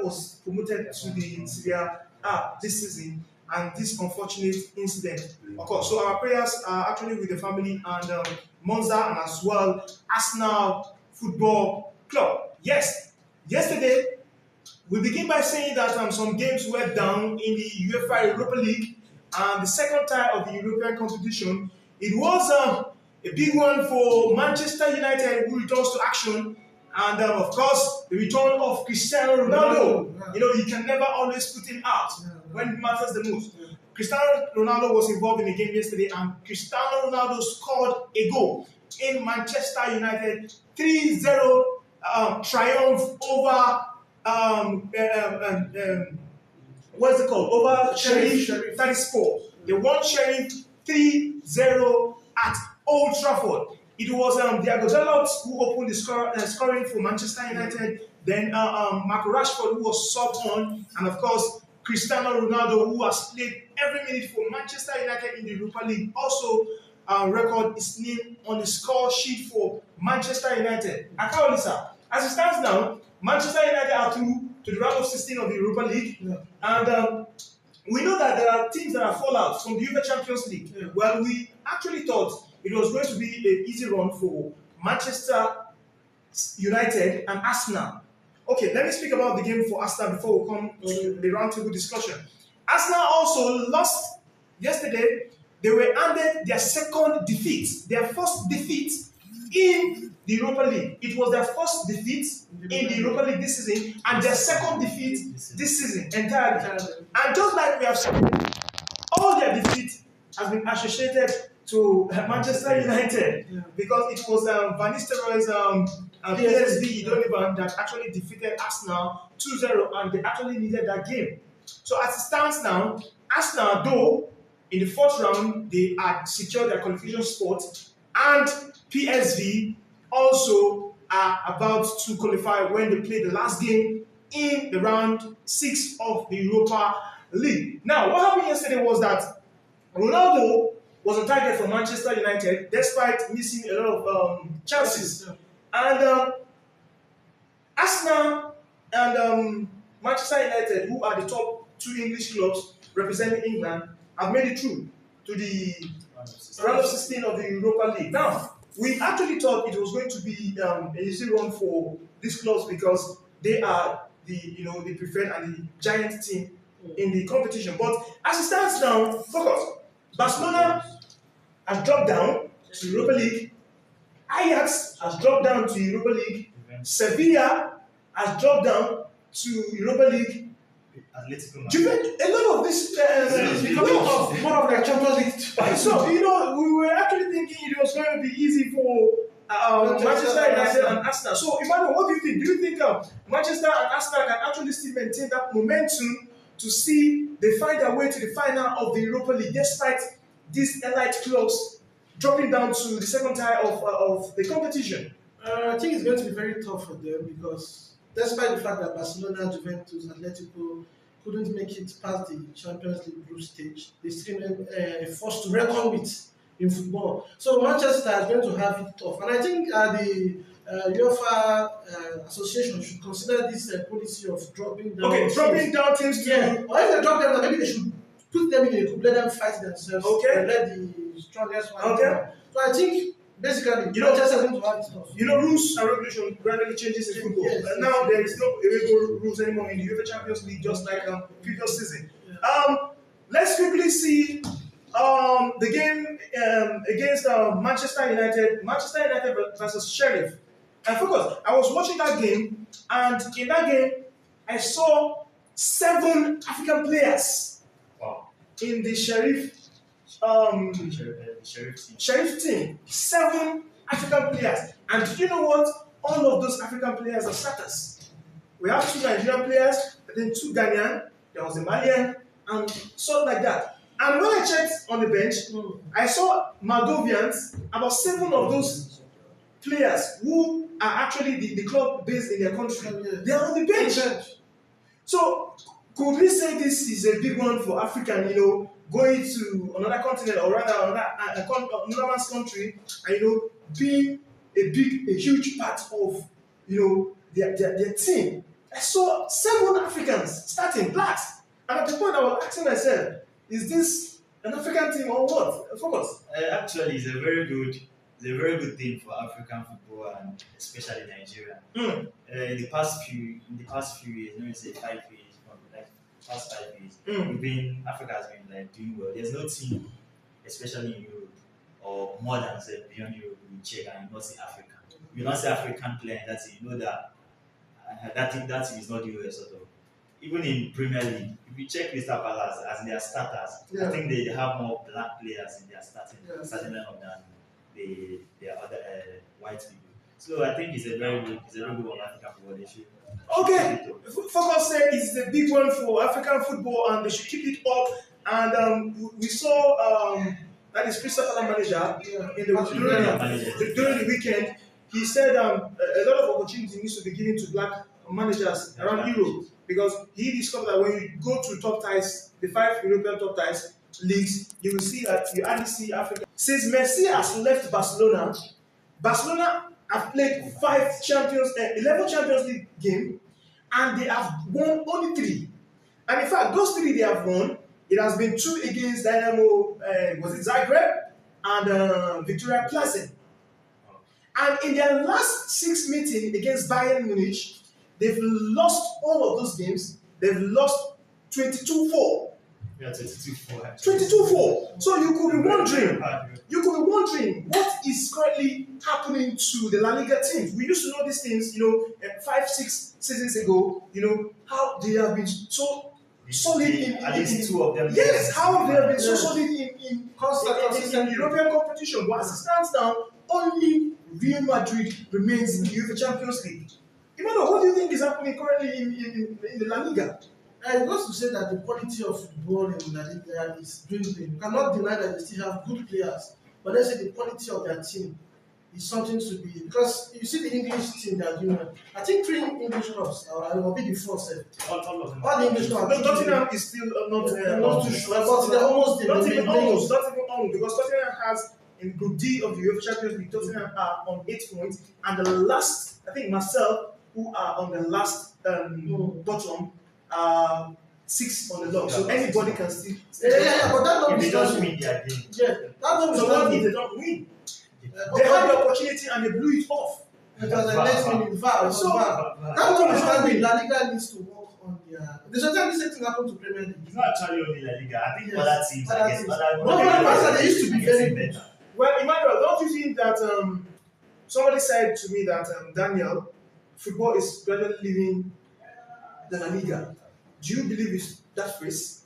was promoted to the Serie A this season, and this unfortunate incident occurred. So our prayers are actually with the family and Monza and as well Arsenal Football Club. Yes, yesterday we begin by saying that some games were down in the UEFA Europa League and the second tier of the European competition. It was a big one for Manchester United, who returns to action, and of course the return of Cristiano Ronaldo. You know, you can never always put him out when it matters the most. Cristiano Ronaldo was involved in a game yesterday, and Cristiano Ronaldo scored a goal in Manchester United 3-0 triumph over what's it called? Over Sheriff Tiraspol. They won Sheriff 3-0 at Old Trafford. It was Diego Dalot who opened the scoring for Manchester United. Then Marco Rashford, who was subbed on, and of course Cristiano Ronaldo, who has played every minute for Manchester United in the Europa League, also record his name on the score sheet for Manchester United. Akaolisa, as it stands now, Manchester United are through to the round of 16 of the Europa League, and we know that there are teams that are fallout from the UEFA Champions League. Well, we actually thought it was going to be an easy run for Manchester United and Arsenal. Okay, let me speak about the game for Arsenal before we come to the roundtable discussion. Arsenal also lost yesterday. They were handed their second defeat, their first defeat in the Europa League. It was their first defeat in the Europa League this season, and their second defeat this season entirely. And just like we have said, all their defeat has been associated to Manchester United, because it was Van Nistelrooy's PSV Eindhoven that actually defeated Arsenal 2-0, and they actually needed that game. So as it stands now, Arsenal, though in the fourth round they had secured their qualification spot, and PSV also are about to qualify when they play the last game in the round 6 of the Europa League. Now, what happened yesterday was that Ronaldo was on target for Manchester United despite missing a lot of chances. And Arsenal and Manchester United, who are the top 2 English clubs representing England, have made it through to the round of 16 of the Europa League. Now, we actually thought it was going to be an easy run for these clubs because they are the preferred and the giant team in the competition. But as it stands now, focus. Barcelona has dropped down to Europa League. Ajax has dropped down to Europa League. Sevilla has dropped down to Europa League. A lot of this because one of their Champions League. So we were actually thinking it was going to be easy for Manchester United and Arsenal. So Emmanuel, what do you think? Do you think Manchester and Arsenal can actually still maintain that momentum to see they find their way to the final of the Europa League despite these elite clubs dropping down to the second tier of the competition? I think it's going to be very tough for them because despite the fact that Barcelona, Juventus, Atletico couldn't make it past the Champions League group stage, they still remain forced to reckon with in football. So Manchester is going to have it tough. And I think the UEFA association should consider this policy of dropping down. Okay, dropping down teams. Yeah, or if they drop them, maybe they should put them in a group, let them fight themselves. Okay. And let the strongest one. Okay. So I think basically, Manchester is going to have it tough. Rules and regulation gradually changes in football. Yes, and now there is no illegal rules anymore in the UEFA Champions League, just like previous season. Yeah. Let's quickly see the game against Manchester United. Manchester United versus Sheriff. And focus, I was watching that game, and in that game, I saw 7 African players. Wow. In the Sheriff Sheriff team. 7 African players. And do you know what? All of those African players are starters. We have 2 Nigerian players, then 2 Ghanaian, there was a Malian, and sort like that. And when I checked on the bench, I saw Moldovians, about 7 of those players who are actually the club based in their country. They are on the bench. So, could we say this is a big one for African, going to another continent, or rather another man's country, and being a huge part of their team. I saw 7 Africans starting, blacks. And at the point I was asking myself, is this an African team or what? Focus. Actually, it's a very good thing for African football and especially Nigeria. In the past few years, let me say 5 years, from like past 5 years, Africa has been like doing well. There's no team, especially in Europe or more than say beyond Europe, you check and you not see Africa. You not see African player, that's it. You know that that team is not the US sort of. Even in Premier League, if you check Crystal Palace as their starters, I think they have more black players in their starting lineup than their other white people. So I think it's a very good one African football. They should Okay, Focus said it's the big one for African football and they should keep it up. And we saw that is Crystal Palace manager during the weekend. He said a lot of opportunity needs to be given to black managers around Europe because he discovered that when you go to top ties, the 5 European top ties leagues, you will see that you only see Africa. Since Messi has left Barcelona, Barcelona have played 11 Champions League games, and they have won only 3. And in fact, those 3 they have won, it has been 2 against Dynamo, was it Zagreb, and Victoria Plzen. And in their last 6 meetings against Bayern Munich, they've lost all of those games. They've lost 22-4. Yeah, 22-4. 22-4. So you could be wondering what is currently happening to the La Liga teams. We used to know these things, 5-6 seasons ago. How they have been so solid in at least 2 of them. Yes, how they have been so solid in European competition. But as it stands now, only Real Madrid remains in the UEFA Champions League. Emmanuel, what do you think is happening currently in the La Liga? I want to say that the quality of football in La Liga is dwindling. You cannot deny that they still have good players, but let's say the quality of their team is something to be, because you see the English team they are doing. I think 3 English clubs. I will be the first. All of them. All the English clubs. No, Tottenham is still not too sure, but they're almost there. Not even almost, because Tottenham has in Group D of the UEFA Champions League. Tottenham are on 8 points, and the last, I think Marcel, who are on the last bottom, 6 on the log. So anybody can still. Yeah, but that if they don't win their game. Yeah, that so what if they don't win? They had the opportunity and they blew it off. It was a last minute foul. So that one is standing. La Liga needs to work on their. There's sometimes the same thing happened to Premier League. It's not actually only La Liga. I think other teams against other they used to be very better. Well, Emmanuel, don't you think that somebody said to me that Daniel, football is gradually leaving the La Liga? Do you believe it's that phrase?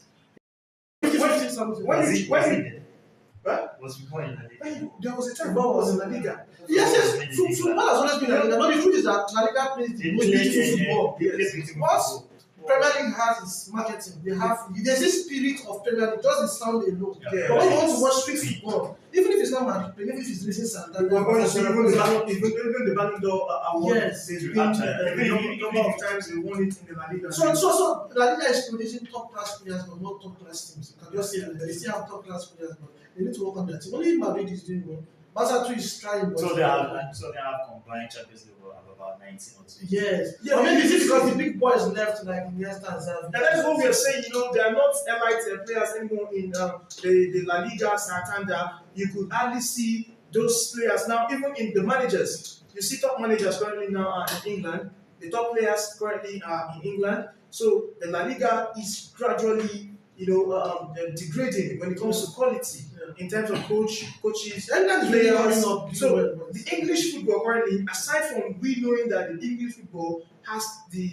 Was before in La Liga? There was a time football was in La Liga. Yes. Football has always been La Liga. But the truth is that La Liga plays the most beautiful football. Premier League has its marketing. There's this spirit of Premier League, just the sound alone. Yeah. But when you want to watch street football, even if it's not Madrid, even if it's Racing Santander, we're going to see even the Ballon d'Or award. Yes. There's been a number of times they won it in the La Liga. So La Liga is producing top class players, but not top class teams. You can just say that they still have top class players, but they need to work on that team. Only Madrid is doing well. Barca too is trying. So they have combined Champions League of about 19 or 20. Yes. Yeah. Maybe it's because the big boys left, like Iniesta and Xavi. And that's what we are saying. They are not elite players anymore in the La Liga, Santander. You could hardly see those players now. Even in the managers, you see top managers currently now are in England. The top players currently are in England. So the La Liga is gradually, degrading when it comes to quality in terms of coaches, and players. So the English football currently, aside from we knowing that the English football has the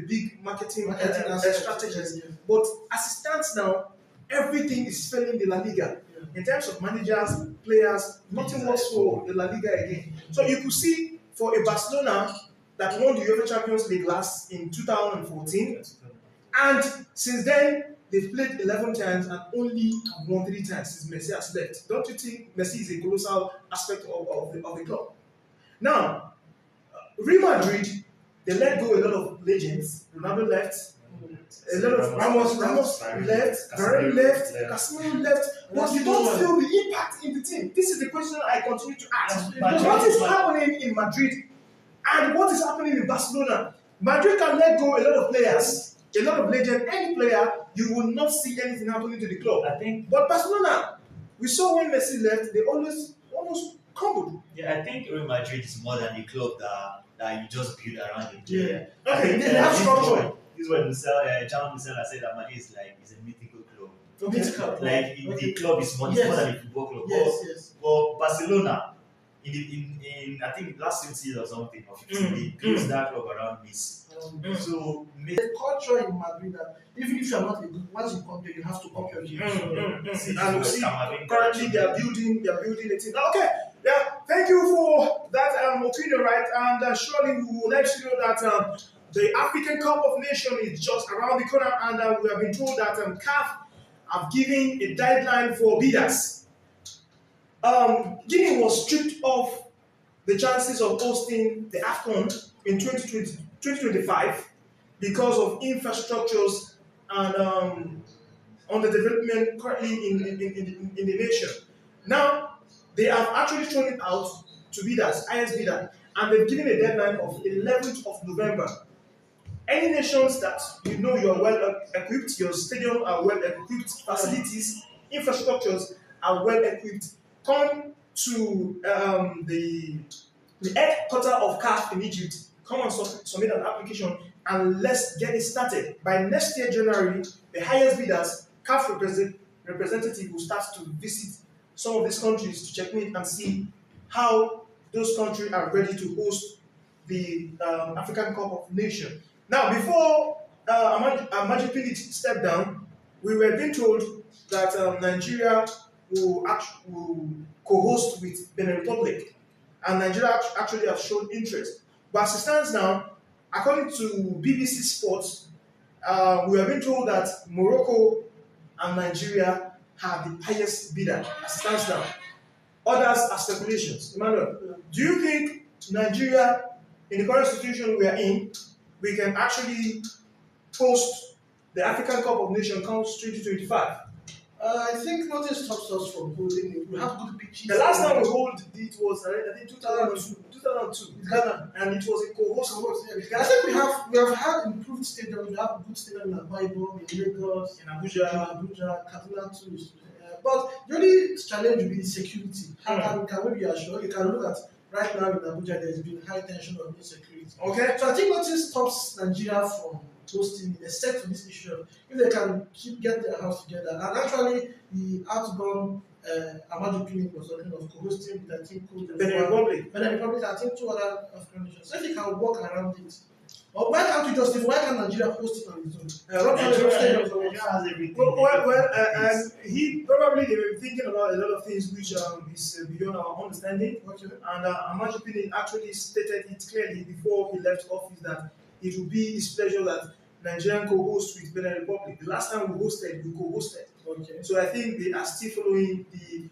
big marketing strategies, but as it stands now, everything is failing the La Liga. In terms of managers, players, nothing works for the La Liga again. So you could see for a Barcelona that won the UEFA Champions League last in 2014, and since then they've played 11 times and only won 3 times since Messi has left. Don't you think Messi is a colossal aspect of the club? Now, Real Madrid, they let go a lot of legends. Ronaldo left. A lot of Ramos left, Varane left, Casemiro left, but you don't feel the impact in the team. This is the question I continue to ask. What is happening in Madrid and what is happening in Barcelona? Madrid can let go a lot of players, a lot of legends. Any player, you will not see anything happening to the club. I think, But Barcelona, we saw when Messi left, they almost crumbled. yeah, I think Real Madrid is more than a club that you just build around the player. Okay, they have structure. This is what Jean Musella said that Madrid is a mythical club. Okay. Like the club is more than a football club. But Barcelona, in I think last 20 or something or 15, they built that club around Messi. So the culture in Madrid that even if you are not a good, once you come there, you have to up your game. And you see, currently they are building a team. Okay, yeah, thank you for that opinion, right? And surely we will let you know that the African Cup of Nations is just around the corner, and we have been told that CAF have given a deadline for bidders. Guinea was stripped of the chances of hosting the AFCON in 2025 because of infrastructures and on the development currently in the nation. Now, they have actually thrown it out to bidders, highest bidder, and they've given a deadline of 11th of November. Any nations that you know you are well equipped, your stadium are well equipped, facilities, infrastructures are well equipped, come to the headquarters of CAF in Egypt, come and submit an application, and let's get it started. By next year, January, the highest bidders, CAF representative will start to visit some of these countries to checkmate and see how those countries are ready to host the African Cup of Nations. Now, before Amaju Pinnick stepped down, we were being told that Nigeria will co-host with Benin Republic, and Nigeria actually have shown interest. But as it stands now, according to BBC Sports, we have been told that Morocco and Nigeria have the highest bidder as it stands now. Others are speculations. Emmanuel, do you think Nigeria, in the current situation we are in, we can actually host the African Cup of Nations comes 2025? I think nothing stops us from holding it. We have good pitches. The last time we hold it was I think 2002 in Ghana, and it was a co-host. Yeah, I think we have had improved stadiums. We have a good stadium in Bible, in Lagos, in Abuja, Kaduna too. But the only challenge will be the security. How can we be assured? You can look at right now in Abuja, there's been high tension of insecurity. Okay. So I think nothing stops Nigeria from hosting, except for this issue of if they can get their house together. And actually, the outgone Amaju Pinnick was talking of co-hosting with I think Benin Republic. I think 2 other African nations. So if they can work around it. Or why can't we just, why can't Nigeria host it on its own? Nigeria has everything. And he probably they were thinking about a lot of things which is beyond our understanding. Okay. And Amaju Pinnick actually stated it clearly before he left office that it will be his pleasure that Nigerian co-host with Benin Republic. The last time we hosted, we co-hosted. Okay. So I think they are still following the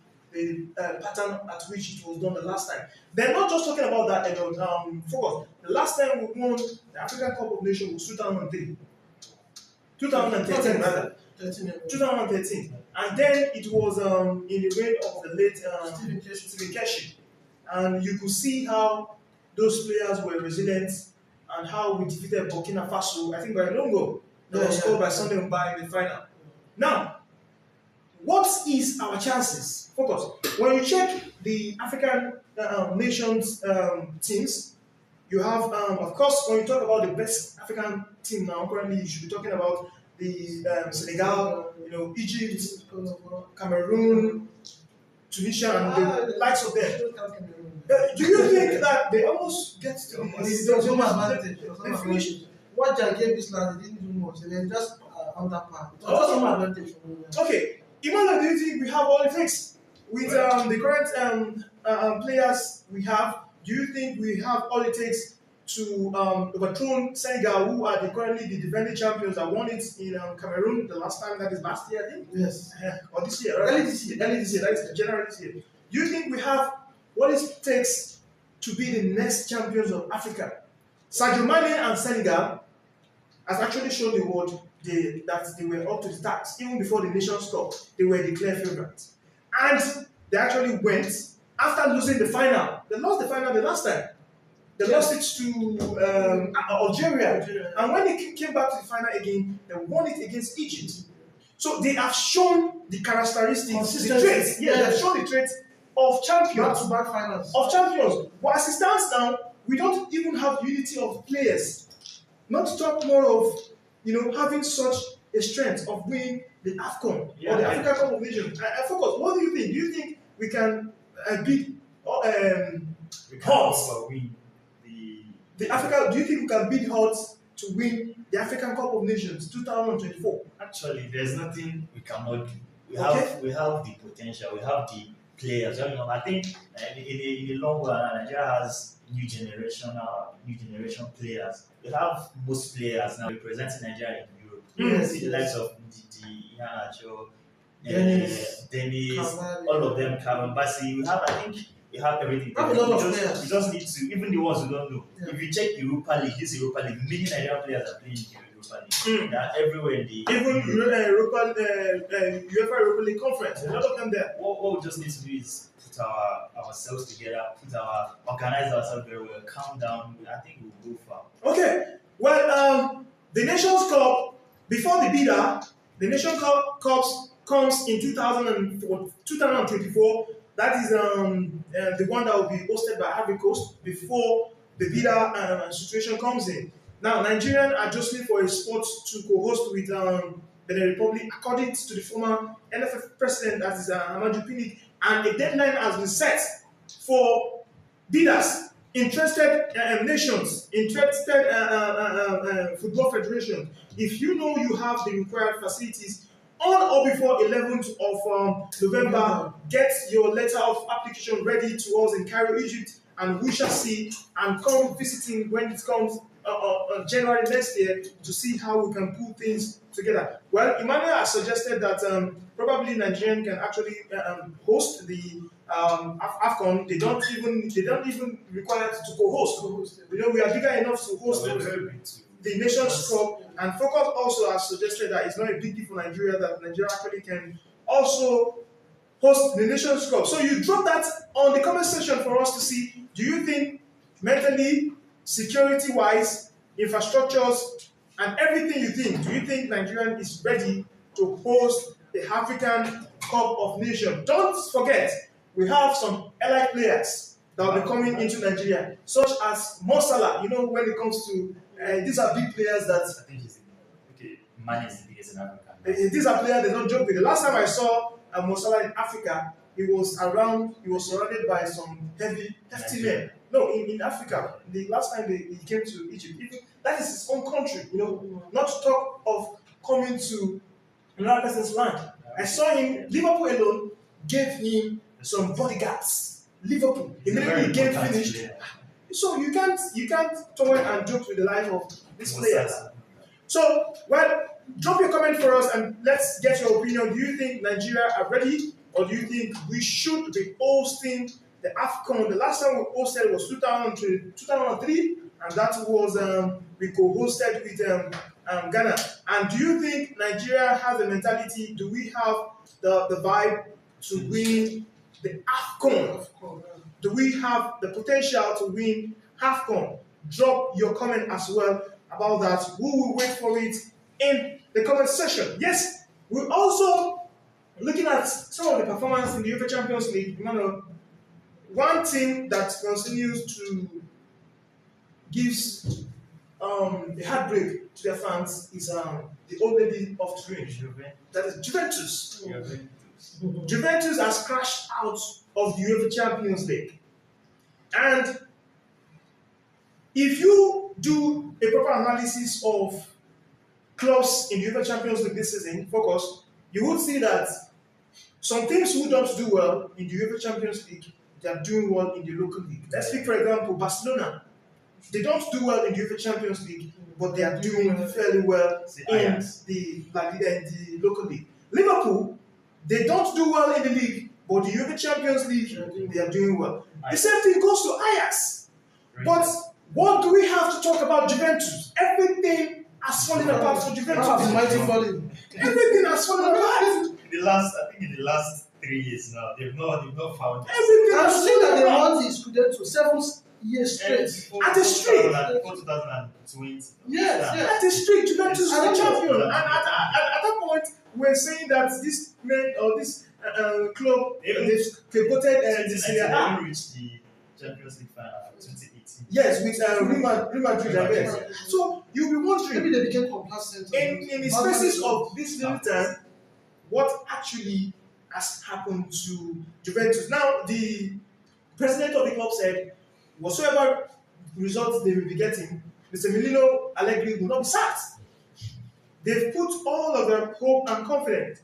pattern at which it was done the last time. They're not just talking about that focus. The last time we won the African Cup of Nations was 2003. 2013 rather. 2013. And then it was in the reign of the late Stephen Keshi. And you could see how those players were resilient and how we defeated Burkina Faso, I think by a long goal. That was scored by Sunday Mba in the final. Now, what is our chances? Focus. When you check the African nations teams, you have, of course, when you talk about the best African team now, currently you should be talking about the Senegal, Egypt, Cameroon, Tunisia, and the likes of them. Do you think that they almost get to the finish? What I gave this land, they didn't do much. They were just on that part. It was just some advantage for me. Okay. Emmanuel, do you think we have all it takes? With the current players we have, do you think we have all it takes to overthrow Senegal, who are currently the defending champions that won it in Cameroon the last time, that is last year, I think? Yes. Or this year, right? Early this year, that is January this year. Do you think we have what it takes to be the next champions of Africa? Sadio Mane and Senegal has actually shown the world that they were up to the task. Even before the Nations Cup, they were the clear favorites. And they actually went after losing the final. They lost the final the last time. They lost it to Algeria. And when they came back to the final again, they won it against Egypt. So they have shown the characteristics, the traits. Yeah, they have shown the traits of champions. Back-to-back finals. Of champions. But as it stands now, we don't even have unity of players. Not to talk more of, having such a strength of winning the AFCON or the African Cup of Nations. I focus. What do you think? Do you think we can beat Hearts? The Africa. Do you think we can beat Hearts to win the African Cup of Nations 2024? Actually, there's nothing we cannot do. We Okay. have the potential. We have the players. I think in the long run, Nigeria has new generation players. We have most players now representing Nigeria in Europe. Yes, See the likes of Didi, Iheanacho, Dennis, Dennis, Cavani. all of them, Kavambasi. We have everything. We have a lot of players. We just need to, even the ones who don't know. Yeah. If you check Europa League, many Nigerian players are playing in Europa League. They are everywhere in the Even UEFA Europa League Conference, a lot of them there. What we just need to do is put ourselves together, organize ourselves very well, calm down. I think we'll go far. Okay. Well, the Nations Cup, before the bidder, the Nations Cup comes in 2024. That is the one that will be hosted by Ivory Coast before the bidder situation comes in. Now, Nigerians are just looking for a spot to co-host with Benin Republic, according to the former NFF president, that is Amadou Pinnick, and a deadline has been set for bidders, interested nations, interested football federations. If you know you have the required facilities, on or before 11th of November, get your letter of application ready to us in Cairo, Egypt, and we shall see, and come visiting when it comes January next year to see how we can pull things together. Well, Emmanuel has suggested that probably Nigerian can actually host the AFCON. They don't even require to co-host. We are bigger enough to host the Nations Cup, and Focus also has suggested that it's not a big deal for Nigeria, that Nigeria actually can also host the Nations Cup. So you drop that on the comment section for us to see. Do you think mentally, security-wise, infrastructures, and everything do you think Nigeria is ready to host the African Cup of Nations? Don't forget, we have some allied players that will be coming into Nigeria, such as Mo Salah. When it comes to these are big players that I think Man is the biggest in Africa. These are players they don't joke with. The last time I saw Mo Salah in Africa, he was surrounded by some hefty men. No, in Africa, the last time he came to Egypt, that is his own country. Not to talk of coming to another person's land. I saw him. Liverpool alone gave him some bodyguards. Liverpool immediately the game finished. So you can't toy and joke with the life of these players. So, drop your comment for us and let's get your opinion. Do you think Nigeria are ready, or do you think we should be hosting the AFCON? The last time we hosted was 2003, and that was we co-hosted with Ghana. And do you think Nigeria has the mentality? Do we have the vibe to win the AFCON? Do we have the potential to win AFCON? Drop your comment as well about that. We will wait for it in the comment section. Yes, we're also looking at some of the performance in the UEFA Champions League. One team that continues to gives a heartbreak to their fans is the old lady of Turin. That is Juventus. Juventus has crashed out of the UEFA Champions League. And if you do a proper analysis of clubs in the UEFA Champions League this season, Focus, you would see that some teams who don't do well in the UEFA Champions League, they are doing well in the local league. Let's take, for example, Barcelona. They don't do well in the UEFA Champions League, but they are doing fairly well in the local league. Liverpool, they don't do well in the league, but the UEFA Champions League, they are doing well. The same thing goes to Ajax. But what do we have to talk about Juventus? Everything has fallen apart for Juventus. Everything has fallen apart. In the last 3 years now, they've not found it. I've seen that they won the Scudetto years straight. At a streak. Before 2020. Yes, yes. At a streak, Juventus I were don't know. champion. And at that point, we're saying that this men or this club, they've voted They Serie A. reached the Champions League final in 2018. Yes, with Real Madrid, I guess. So you'll be wondering, Maybe they became complacent. in the spaces of this little time, what actually has happened to Juventus. Now, the president of the club said, whatsoever results they will be getting, Mr. Milino Allegri will not be sacked. They've put all of their hope and confidence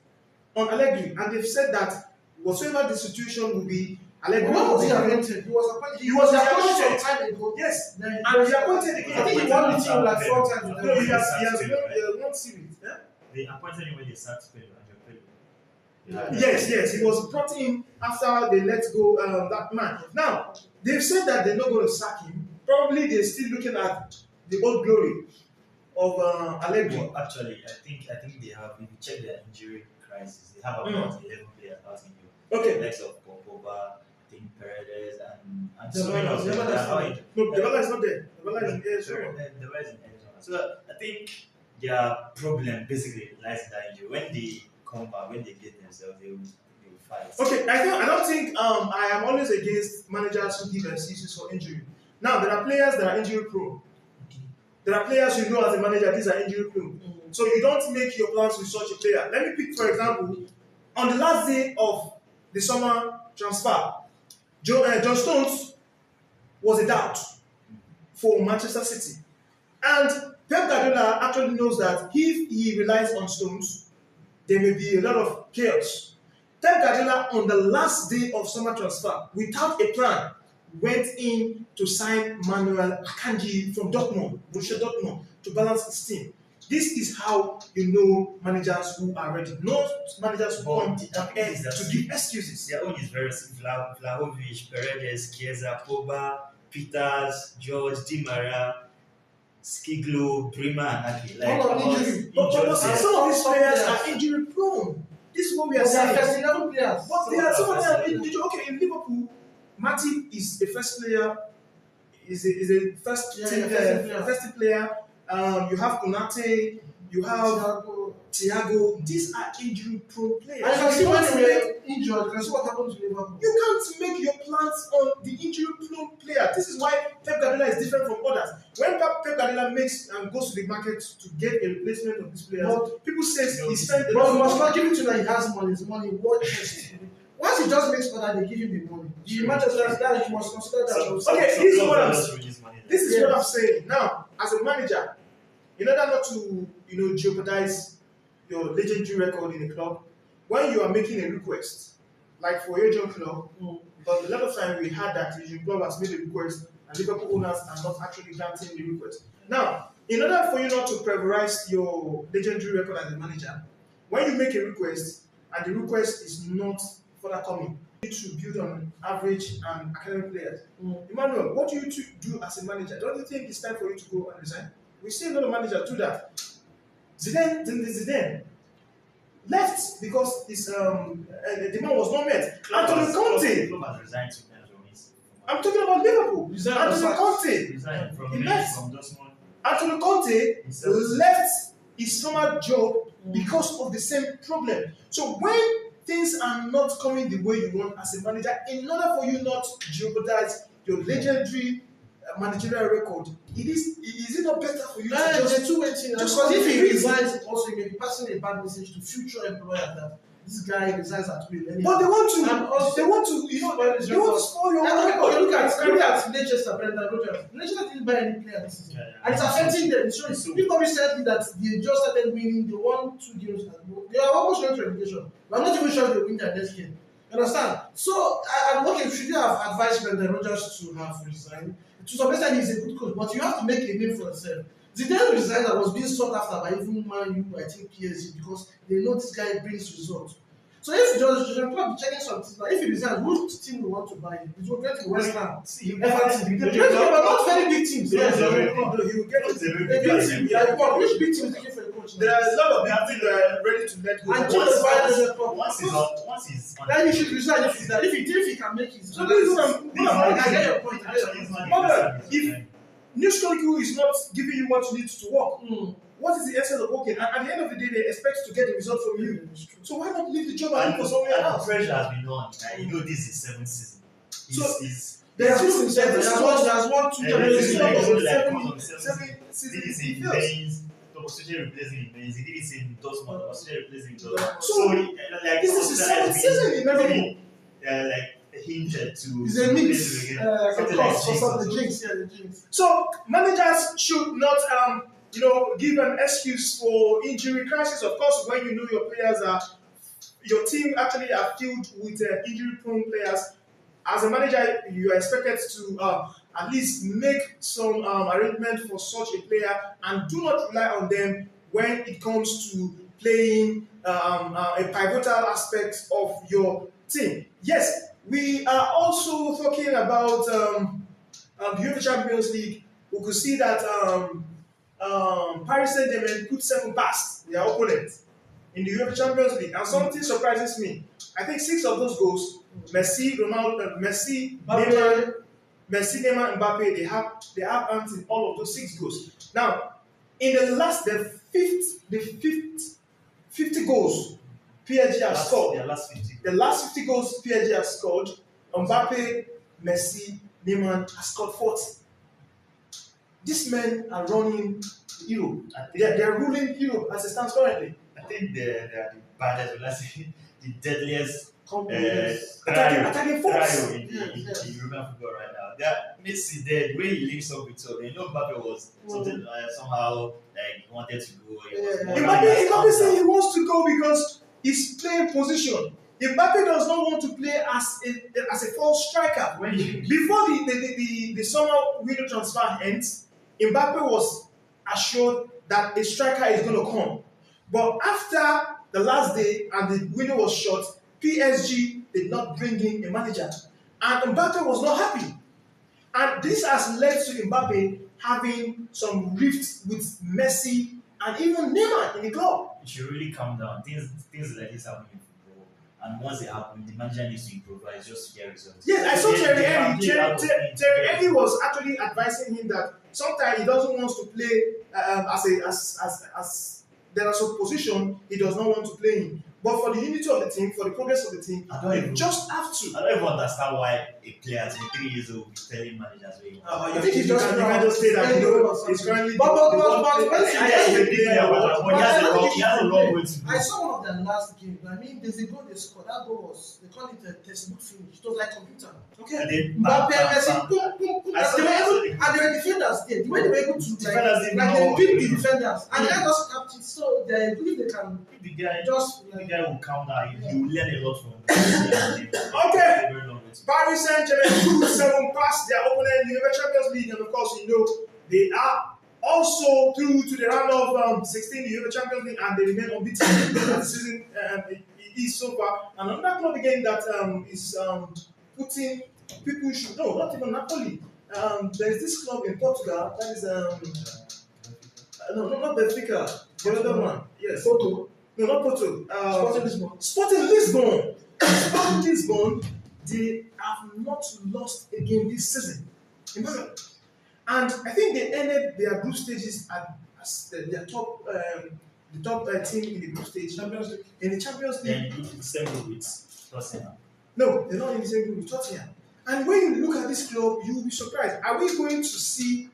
on Allegri, and they've said that whatsoever the situation will be, Allegri When was he will be. appointed? He was appointed. He was some appointed. time ago. Yes, Then and he appointed I again. think he won the team like 4 times. No, he has won series. Yeah? They appointed him when they sacked Pedro and Yes, he was brought in after they let go that man. Now, they've said that they're not going to sack him. Probably they're still looking at the old glory of Allegri. Well, actually, I think they have. If you check their injury crisis, they have about 11 players out in Europe. Okay. Likes of Pogba, Tim Paredes, and The so many of them. Dybala is are not- out. No, Dybala is not there. Dybala is in there. Sorry, So. the rise in Arizona. So I think their problem basically lies in that injury. When they come back, when they get themselves, they will fight. Okay, I don't think I am always against managers who give excuses for injury. Now there are players that are injury prone. There are players you know as a manager, these are injury prone. So you don't make your plans with such a player. Let me pick for example, on the last day of the summer transfer, John Stones was a doubt for Manchester City. And Pep Guardiola actually knows that if he relies on Stones, there may be a lot of chaos. Pep Guardiola, on the last day of summer transfer, without a plan, went in to sign Manuel Akanji from Dortmund, Borussia Dortmund, to balance his team. This is how you know managers who are ready. No managers who come to give excuses. Their own is very simple. Vlahovic, Paredes, Chiesa, Pogba, Peters, George, Di Maria, Skiglo, Brima, and Ake. All on injury. But some of these players are injury prone. This is what we are They are saying. first 11 players. But there are some of them individual. Okay, in Liverpool, Matip is the first player. Is a first Yeah, team, first team player. first team player. You have Konate. You have Thiago. These are injury-prone players. And you can see You when can't they make- were injured, you can see what happened to Liverpool. you can't make your plans on the injury-prone player. This is why Pep Guardiola is different from others. When Pep Guardiola makes and goes to the market to get a replacement of these players, But- people say he spent. But we must not give it to that he has money. His money, what is it? Once he just makes order, they give him the money. The Manchester that you must consider that. Okay, this is what I'm This is Yes. what I'm saying. Now, as a manager, in order not to jeopardize your legendary record in a club, when you are making a request, like for your John club, because a lot of time we had that your club has made a request and Liverpool owners are not actually granting the request. Now, in order for you not to pulverize your legendary record as a manager, when you make a request and the request is not forthcoming, you need to build on average and academic players. Emmanuel, what do you do as a manager? Don't you think it's time for you to go and resign? We see a lot of managers do that. Zidane left because his demand was not met. Antonio Conte. I'm talking about Liverpool. Antonio Conte. Resigned from He left. Dortmund. Antonio Conte left his former job because of the same problem. So when things are not coming the way you want as a manager, in order for you not to jeopardize your legendary managerial record, is it not better for you to There's a two-way thing. just Because if he release resigns, also he may be passing a bad message to future employers that this guy resigns at will. But they want to, And also- they want to, they want to spoil your record. Look at Leicester, Brendan Rodgers. Leicester didn't buy any player this season. And it's affecting them. So people recently that they just started winning, they won 2 games. They are almost going to relegation. But I'm not even sure they win their next game. You understand? So, I'm okay, should you have advised Brendan Rodgers to have resigned? To some extent, he's a good coach, but you have to make a name for yourself. Zidane resigned that was being sought after by even Man U, I think PSG, because they know this guy brings results. So if Jurgen Klopp be checking something, like if he resigns, which team will want to buy him? It will get to West Ham, Everton. But not very big teams. Yes, Yes, he will get It's a it. very big big team. team. Like what? Which big team is looking for a coach? There are a lot of big teams that are ready to let go. And Once- just buy Jurgen Klopp. Once he's on, Then he should resign if he's there. If he can make it. So this is what I'm- I get your point. I get your actually, it's point. not If News Chronicle is not giving you what you need to work, Mm. what is the essence of working? And at the end of the day, they expect to get the result from you. It's true. So why not leave the job and look for somewhere and the else? pressure has been on. You know, this is 7th season. So- He's There's one, there's one, two Everything generations. like Seven- only like seven- comes on seven seven He seasons did it he in fails. Mainz. Thomas Tuchel replacing in Mainz. He did it in Dortmund. Thomas Tuchel replacing in Dortmund. So, like This is his seventh season in Liverpool. like hinged to It's a replace mix. him again. Something like For jinx some or the so. jinx, yeah, the jinx. So managers should not, give an excuse for injury crisis. Of course, when you know your team actually are filled with injury-prone players. As a manager, you are expected to at least make some arrangement for such a player, and do not rely on them when it comes to playing a pivotal aspect of your team. Yes, we are also talking about the UEFA Champions League. We could see that Paris Saint-Germain put 7 past their opponent in the UEFA Champions League, and something surprises me. I think 6 of those goals, Messi, Ronaldo, Messi, Neymar, and Mbappe, they have hands in all of those 6 goals. Now, in the 50 goals PSG have scored. Their last 50. The last 50 goals PSG have scored, Mbappe, Messi, Neymar have scored 40. These men are running Europe. They're ruling Europe as it stands currently. I think they're the baddest, let's say, the deadliest Attacking force. trio in European football right now. Messi there, the way he links up with so, you know, Mbappe was something somehow like he wanted to go. Mbappe said he wants to go because he's playing position. Mbappe does not want to play as a false striker. Before the summer window transfer ends, Mbappe was assured that a striker is going to come. But after the last day and the window was shut, PSG did not bring in a manager. And Mbappe was not happy. And this has led to Mbappe having some rifts with Messi and even Neymar in the club. You should really calm down. Things like this happen in football. And once they happen, the manager needs to improvise just to get results. Yes, I saw Terry Henry. Terry Terry Henry was actually advising him that sometimes he doesn't want to play as there are some position he does not want to play in. But for the unity of the team, for the progress of the team, you just have to. I don't even understand why a player at 23 years old is telling managers where he wants. I think you can just say that he's currently. But he has a long way to go. I saw one of their last games. I mean, there's a goal they scored. That goal was, they call it a textbook finish. It was like computer. Okay. Mbappe, Messi, boom, boom, boom. And they were defenders there. The way they were able to they beat the defenders. And they just kept it. So they believe they can The guy just will count out. He will learn a lot from him. Okay. Paris Saint-Germain 2-7 past their opponent in the Champions League, and of course, they are also through to the round of 16 in the UEFA Champions League, and they remain unbeaten as the season is so far. And another club again that is putting people should know, not even Napoli. There is this club in Portugal that is no, not Benfica, the other one. Yes. Porto. No, not Porto. Sporting Lisbon. Sporting Lisbon. Sporting Lisbon, they have not lost a game this season. Remember? And I think they ended their group stages as their top, the top team in the group stage. Champions League. In the Champions League. Then the same group with Tottenham. No, they're not in the same group with Tottenham. And when you look at this club, you will be surprised. Are we going to see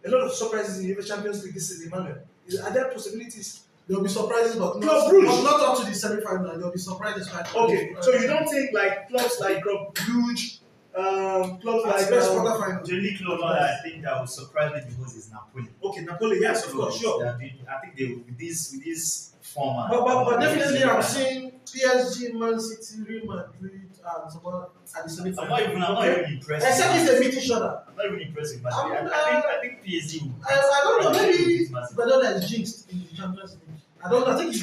a lot of surprises in the Champions League this season, Emmanuel? Are there possibilities? There will be surprises, but Club not up to the semi-final. There will be surprises. Okay, so you don't think like clubs like Club Brugge, clubs like quarterfinal. The only club that I think that would surprise me the most is Napoli. Okay, Napoli, yes, of course, sure. I think they will with this format. But definitely, I'm seeing PSG, Man City, Real Madrid, and someone at the semi-final. I'm not even impressed. Except if they meet each other. I'm not even impressed with Madrid. I think PSG will. I don't know. Maybe Badona is jinxed in the Champions League. I don't know. I think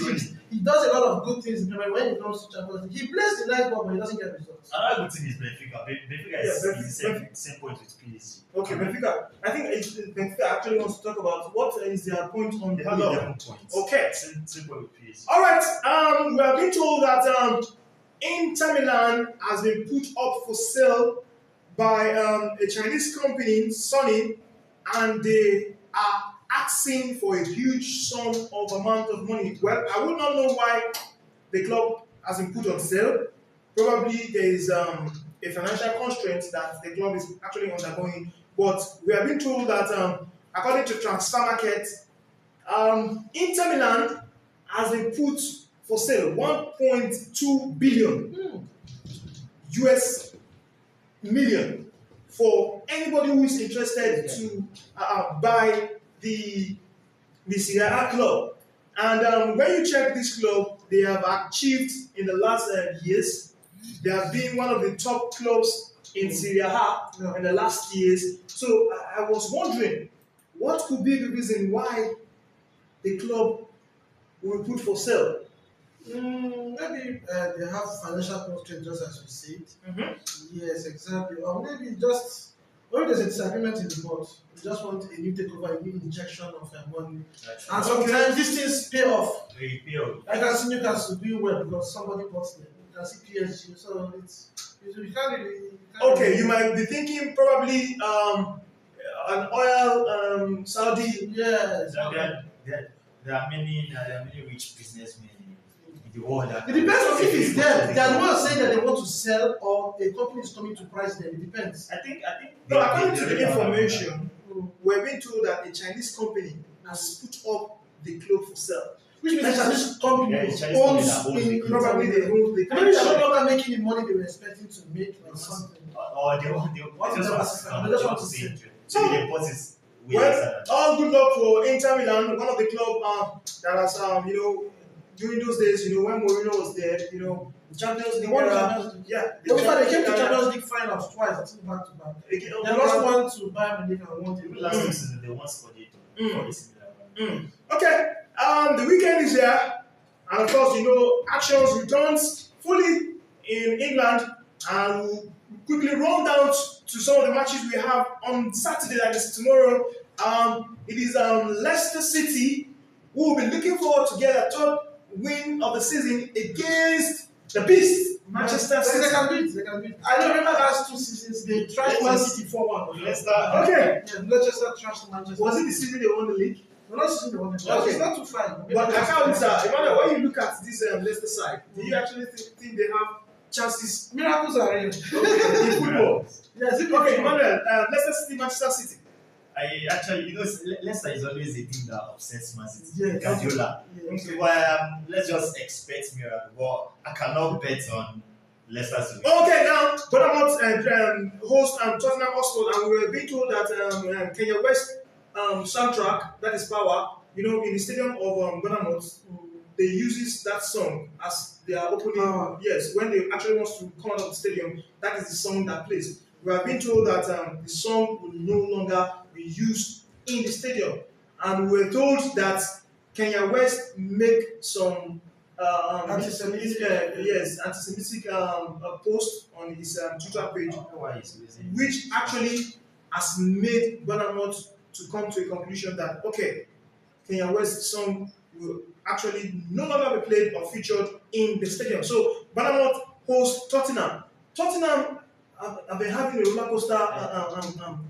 he does a lot of good things in Premier League when it comes to Champions League. He plays the nice ball, but he doesn't get results. Another good thing is Benfica. Benfica is the same point with PSG. Okay, Benfica. I think Benfica actually wants to talk about what is their point on They the have law. 11 points. Okay. Same point with PSG. All right. We have been told that Inter Milan has been put up for sale by a Chinese company, Sony, and they are asking for a huge sum of amount of money. Well, I would not know why the club has been put on sale. Probably there is a financial constraint that the club is actually undergoing. But we have been told that according to Transfer Market, Inter Milan has been put for sale 1.2 billion US million for anybody who is interested to buy the Serie A club. And when you check this club, they have achieved in the last years, they have been one of the top clubs in Serie A in the last years. So I was wondering, what could be the reason why the club will put for sale? Maybe they have financial constraints, just as you said. Yes, exactly. Or maybe there's a disagreement in the board. We just want a new takeover, a new injection of money. And sometimes these things pay off. They pay off. I can see Newcastle doing well because somebody bought them. You can see PSG. So you can't really. Okay, you might be thinking probably an oil Saudi. Yes. There are many rich businessmen in the world. It depends on if it's them. They are the ones saying that they want to sell, or a company is coming to price them. It depends. I think. No, according to the information, we're being told that a Chinese company has put up the club for sale. Which means that this company owns probably they own the maybe they're no longer making the money they were expecting to make or something. Or they just want to see it. So the deposit is well, all good luck for Inter Milan, one of the club that has during those days, when Mourinho was there, the Champions League era. Yeah. They came to Champions League finals twice, I think back to back. They lost one to Bayern Munich and one to last season. They won Scudetto. Okay. The weekend is here, and of course, actions returns fully in England, and we'll quickly run down to some of the matches we have on Saturday, that is tomorrow. It is Leicester City who will be looking forward to get a third win of the season against the Beast, Manchester City. They can do it. I remember last 2 seasons they trashed Man City 4-1. Leicester. Okay. Yeah, Leicester trashed Manchester. Was it the season they won the league? No, not season they won the league. Okay. It's not too far. But Emmanuel, when you look at this Leicester side, do you actually think they have chances? Miracles are real. In football. Yes. Okay, Emmanuel, Leicester City, Manchester City. I actually, Leicester is always a team that upsets Man City. Yes. Guardiola. Yes. So let's just expect miracle. But I cannot bet on Leicester City. Okay, now Bournemouth host Tottenham Hotspur, and we were being told that Kenya West soundtrack, that is Power, in the stadium of Bournemouth, they uses that song as their opening. Yes, when they actually want to come out of the stadium, that is the song that plays. We have been told that the song will no longer be used in the stadium, and we were told that Kenya West make some anti-Semitic post on his Twitter page, which actually has made Bournemouth to come to a conclusion that Kenya West's song will actually no longer be played or featured in the stadium. So Bournemouth hosts Tottenham. Tottenham have been having a roller coaster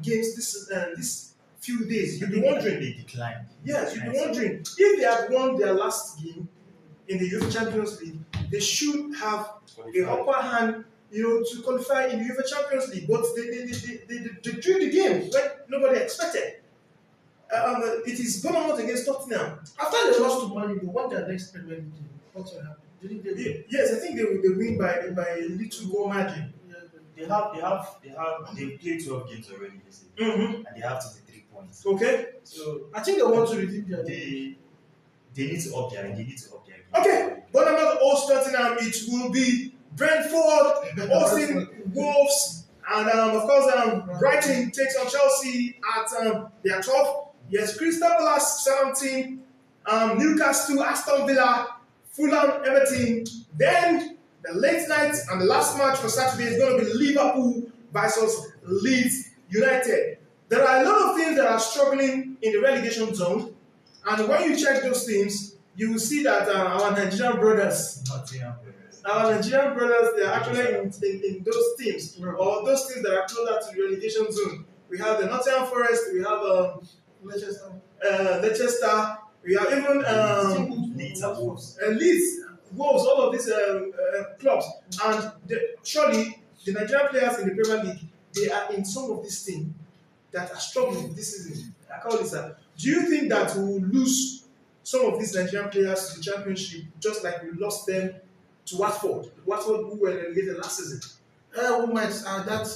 games this few days. You'll be wondering. They declined. Yes, you'll be wondering if they had won their last game in the UEFA Champions League, they should have the upper hand, to qualify in the UEFA Champions League. But they drew the game when nobody expected. It is Bournemouth against Tottenham. After they lost to Man U, they won their next Premier League game. What will happen? Didn't they? Yes, I think they win by a little goal margin. They played 12 games already this season, and they have 23 points. Okay. So I think they want to redeem their game. They need to up their game. Okay. Bournemouth hosts Tottenham. It will be Brentford hosting Wolves, and of course Brighton takes on Chelsea at their 12th. Yes, Crystal Palace 17 Newcastle, Aston Villa, Fulham, Everton. Then the late night and the last match for Saturday is going to be Liverpool versus Leeds United. There are a lot of teams that are struggling in the relegation zone, and when you check those teams, you will see that our Nigerian brothers, they are actually in those teams, or those teams that are closer to the relegation zone. We have the Nottingham Forest, we have Leicester, we have even Leeds, Wolves, all of these clubs. And surely the Nigerian players in the Premier League, they are in some of these teams that are struggling this season. I call this do you think that we will lose some of these Nigerian players to the championship just like we lost them to Watford? Watford, who were relegated last season. We might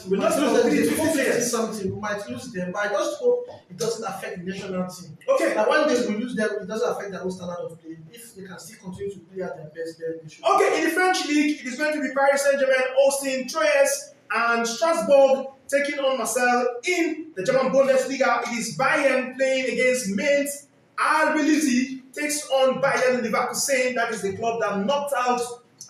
we might lose them. Something we might lose them, but I just hope it doesn't affect the national team. Okay. That one day we lose them, it doesn't affect their own standard of play. If they can still continue to play at their best, then they should. Okay, in the French league, it is going to be Paris Saint-Germain hosting Troyes and Strasbourg taking on Marseille. In the German Bundesliga, it is Bayern playing against Mainz. RB Leipzig takes on Bayern Leverkusen. That is the club that knocked out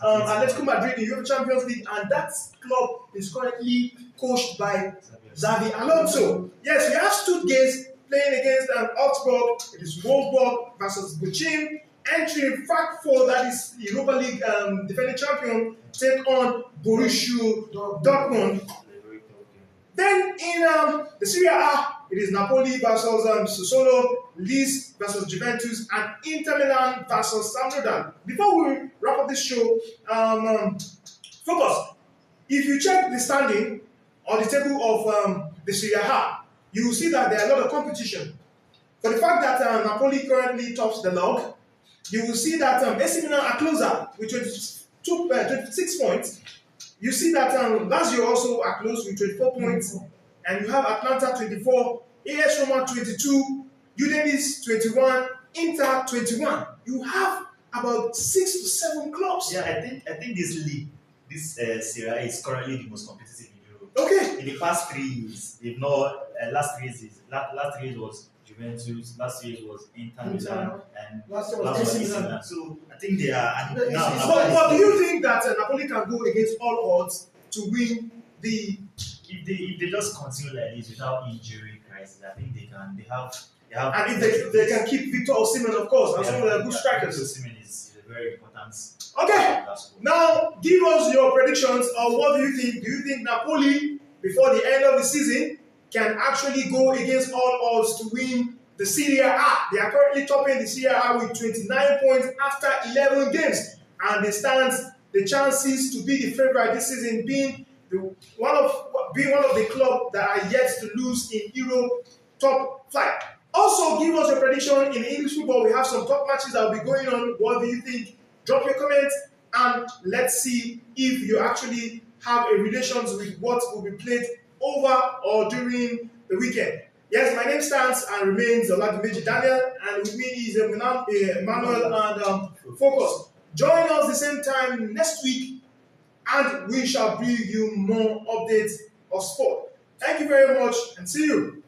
Atletico Madrid in the European Champions League, and that club is currently coached by Xavi Alonso. Yes, we have Stuttgart playing against Augsburg. It is Wolfsburg versus Bochum. Entry Frankfurt, that is the Europa League defending champion, take on Borussia Dortmund. Then in the Serie A, it is Napoli versus Sassuolo, Lecce versus Juventus, and Inter Milan versus Sampdoria. Before we wrap up this show, focus. If you check the standing or the table of the Serie A, you will see that there are a lot of competition. For the fact that Napoli currently tops the log, you will see that AC Milan are closer with 26 points. You see that Lazio also are close with 24 points, and you have Atlanta 24, AS Roma 22, Udinese 21, Inter 21. You have about 6 to 7 clubs. Yeah, I think this league, this Serie A is currently the most competitive in Europe. Okay. In the past 3 years, if not last 3 years, last 3 years was Juventus, last year was Inter Milan, and last year was AC Milan. So I think they are. But do you think that Napoli can go against all odds to win the? If they just continue like this without injury crisis, I think they can. They have. And if they can keep Victor Osimhen, of course, and some of the good strikers. Osimhen is a very important. Okay. Now give us your predictions of what do you think? Do you think Napoli before the end of the season can actually go against all odds to win the Serie A? They are currently topping the Serie A with 29 points after 11 games, and they stand the chances to be the favorite this season, being one of the clubs that are yet to lose in Europe top flight. Also, give us your prediction in English football. We have some top matches that will be going on. What do you think? Drop your comments, and let's see if you actually have a relations with what will be played over or during the weekend. Yes, my name stands and remains Oladimeji Daniel, and with me is Emmanuel and Focus. Join us the same time next week, and we shall bring you more updates of sport. Thank you very much, and see you.